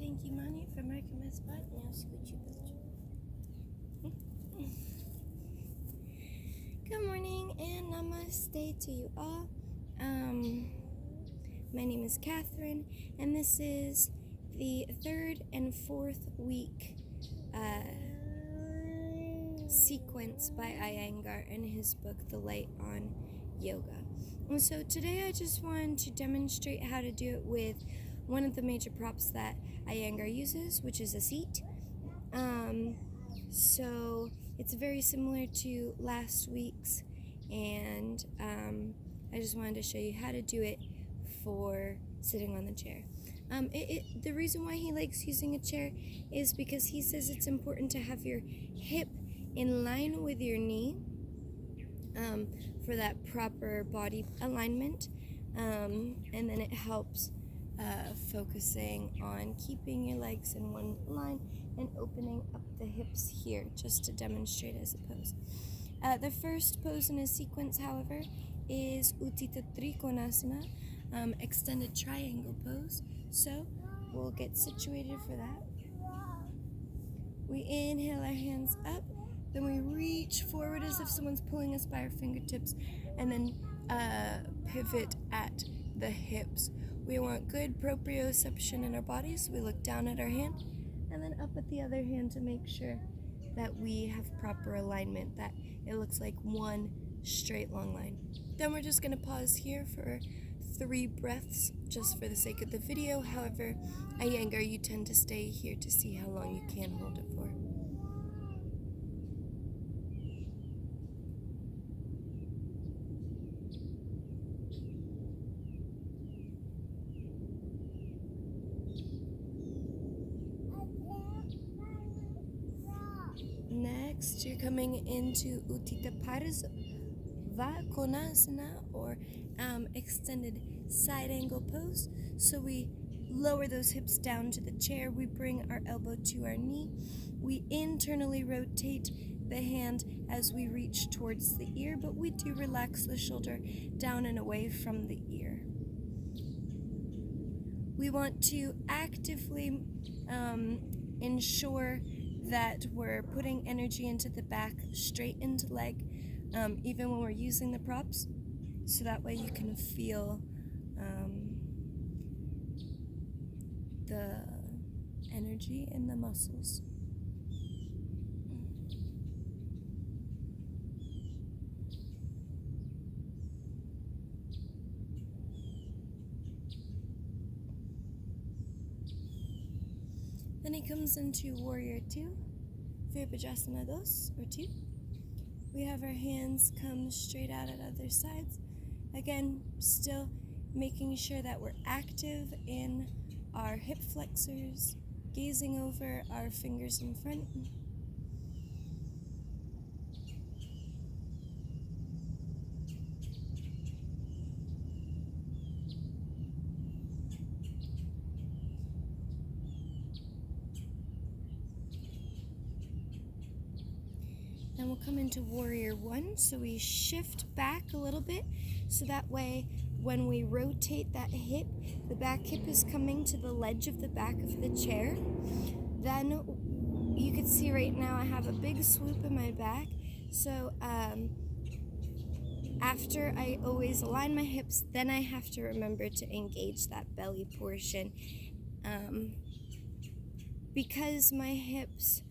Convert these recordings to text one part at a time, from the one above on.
thank you, Mani, for marking my spot. Now scoot you both. Good morning and namaste to you all. My name is Catherine, and this is the 3rd and 4th week sequence by Iyengar in his book, The Light on Yoga. And so today I just wanted to demonstrate how to do it with one of the major props that Iyengar uses, which is a seat. So it's very similar to last week's, and I just wanted to show you how to do it for sitting on the chair. The reason why he likes using a chair is because he says it's important to have your hip in line with your knee for that proper body alignment, and then it helps focusing on keeping your legs in one line and opening up the hips here, just to demonstrate as a pose. The first pose in his sequence, however, is Uttita Trikonasana, extended triangle pose. So we'll get situated for that. We inhale our hands up, then we reach forward as if someone's pulling us by our fingertips, and then pivot at the hips. We want good proprioception in our body, so we look down at our hand and then up at the other hand to make sure that we have proper alignment, that it looks like one straight long line. Then we're just going to pause here for 3 breaths just for the sake of the video. However, Iyengar, you tend to stay here to see how long you can hold it for. Next, you're coming into Uttita Konasana, or extended side angle pose. So we lower those hips down to the chair. We bring our elbow to our knee. We internally rotate the hand as we reach towards the ear, but we do relax the shoulder down and away from the ear. We want to actively ensure that we're putting energy into the back, straight into leg, even when we're using the props, so that way you can feel the energy in the muscles. Then he comes into Warrior 2, Virabhadrasana 2, or 2. We have our hands come straight out at other sides. Again, still making sure that we're active in our hip flexors, gazing over our fingers in front. Then we'll come into Warrior 1, so we shift back a little bit, so that way when we rotate that hip, the back hip is coming to the ledge of the back of the chair. Then you can see right now I have a big swoop in my back, so after I always align my hips, then I have to remember to engage that belly portion. Because my hips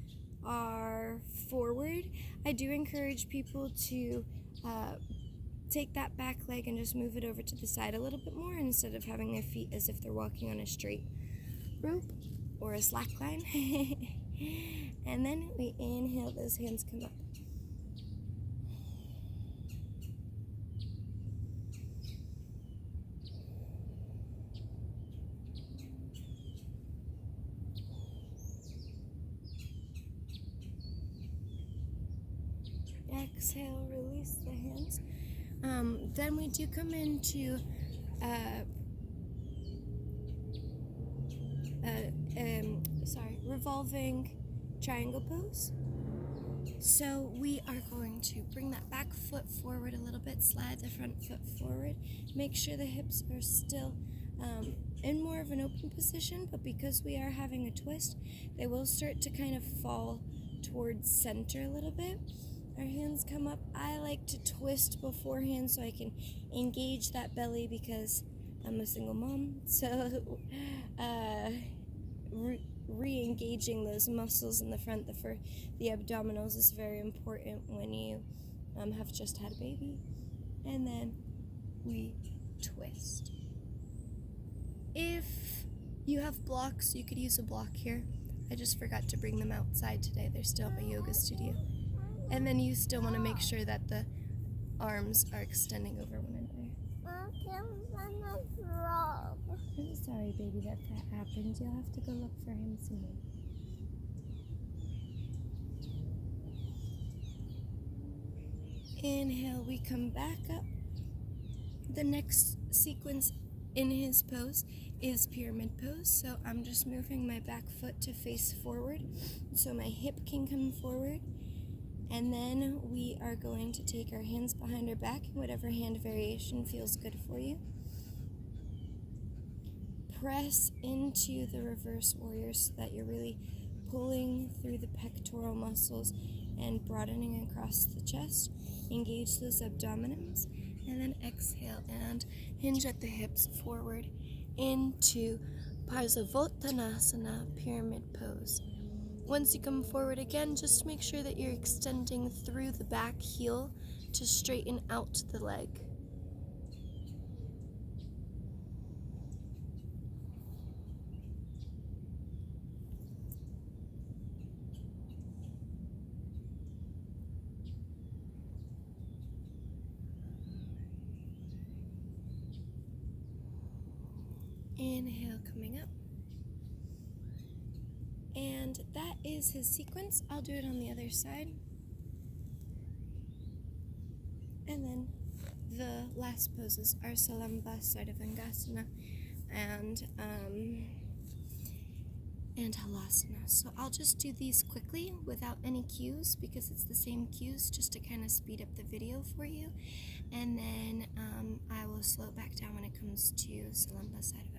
are forward, I do encourage people to take that back leg and just move it over to the side a little bit more, instead of having their feet as if they're walking on a straight rope or a slack line. And then we inhale, those hands come up. Exhale, release the hands. Then we do come into revolving triangle pose. So we are going to bring that back foot forward a little bit, slide the front foot forward, make sure the hips are still in more of an open position, but because we are having a twist, they will start to kind of fall towards center a little bit. Our hands come up. I like to twist beforehand so I can engage that belly because I'm a single mom. So re-engaging those muscles in the front, the abdominals is very important when you have just had a baby. And then we twist. If you have blocks, you could use a block here. I just forgot to bring them outside today. They're still at my yoga studio. And then you still want to make sure that the arms are extending over one another. I'm sorry, baby, that happened. You'll have to go look for him soon. Inhale, we come back up. The next sequence in his pose is pyramid pose. So I'm just moving my back foot to face forward so my hip can come forward. And then we are going to take our hands behind our back, whatever hand variation feels good for you. Press into the reverse warrior so that you're really pulling through the pectoral muscles and broadening across the chest. Engage those abdominals, and then exhale and hinge at the hips forward into Parsavottanasana, pyramid pose. Once you come forward again, just make sure that you're extending through the back heel to straighten out the leg. Inhale, coming up. And that is his sequence. I'll do it on the other side. And then the last poses are Salamba, Sardavangāsana, and Halasana. So I'll just do these quickly without any cues because it's the same cues just to kind of speed up the video for you. And then I will slow it back down when it comes to Salamba, Sardavangāsana.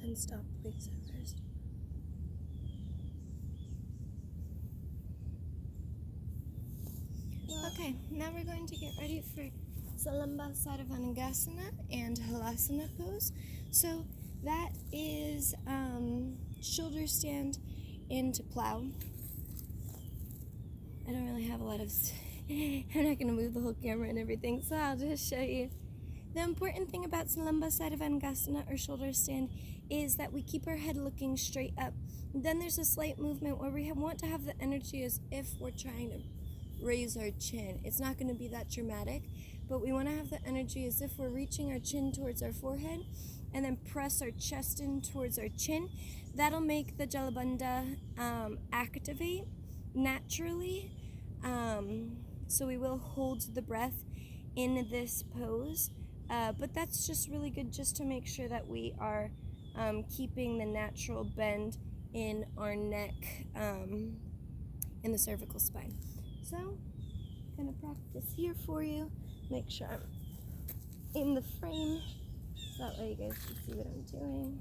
Then stop, please, at first. Okay, now we're going to get ready for Salamba, Sardavangāsana, and Halasana pose. So that is shoulder stand into plow. I don't really have a lot of... I'm not going to move the whole camera and everything, so I'll just show you. The important thing about Salamba, Sardavangāsana, or shoulder stand, is that we keep our head looking straight up. Then there's a slight movement where we want to have the energy as if we're trying to raise our chin. It's not going to be that dramatic, but we want to have the energy as if we're reaching our chin towards our forehead and then press our chest in towards our chin. That'll make the Jalabandha activate naturally. So we will hold the breath in this pose, but that's just really good just to make sure that we are keeping the natural bend in our neck, in the cervical spine. So I'm gonna practice here for you, make sure I'm in the frame so that way you guys can see what I'm doing.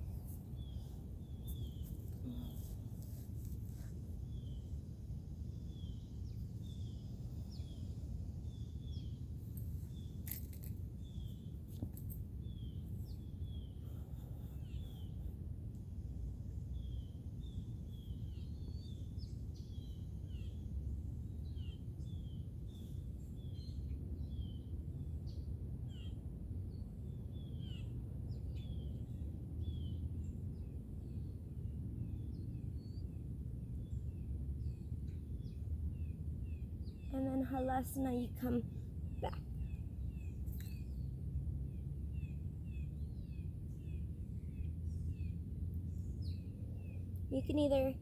And then Halasana, you come back. You can either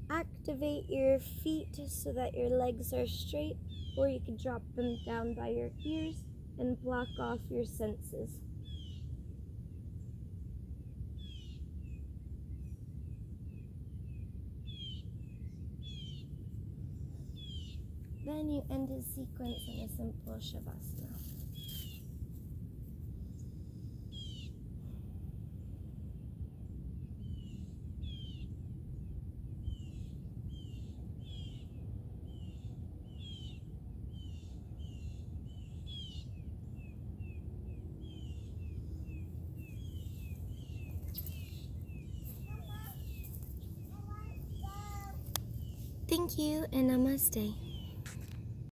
activate your feet so that your legs are straight, or you can drop them down by your ears and block off your senses. Then you end his sequence in a simple Shavasana. Thank you and namaste.